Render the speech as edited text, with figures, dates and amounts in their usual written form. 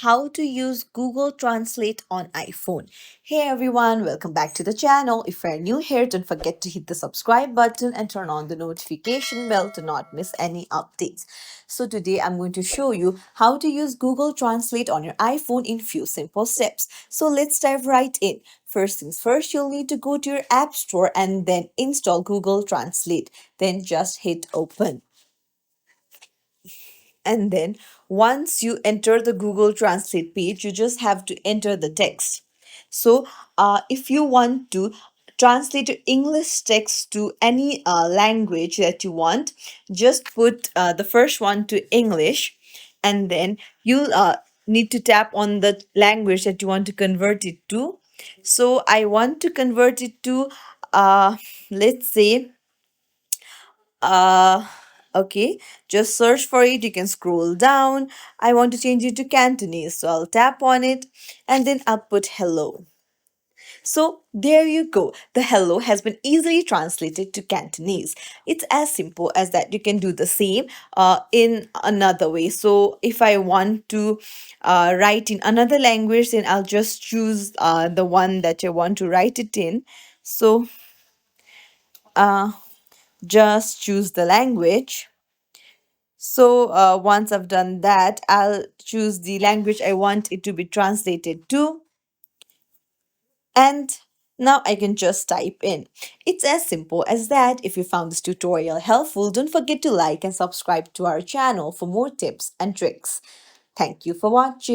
how to use Google Translate on iPhone. Hey everyone, welcome back to the channel. If you're new here, don't forget to hit the subscribe button and turn on the notification bell to not miss any updates. So today I'm going to show you how to use Google Translate on your iPhone in few simple steps. So let's dive right in. First things first, you'll need to go to your App Store and then install Google Translate. Then just hit open. And then once you enter the Google Translate page, you just have to enter the text. So if you want to translate your English text to any language that you want, just put the first one to English, and then you need to tap on the language that you want to convert it to. So I want to convert it to, let's say, uh okay, just search for it. You can scroll down. I want to change it to Cantonese, so I'll tap on it and then I'll put hello. So there you go. The hello has been easily translated to Cantonese. It's as simple as that. You can do the same in another way. So if I want to write in another language, then I'll just choose the one that I want to write it in. So uh, just choose the language. So once I've done that, I'll choose the language I want it to be translated to. And now I can just type in. It's as simple as that. If you found this tutorial helpful, don't forget to like and subscribe to our channel for more tips and tricks. Thank you for watching.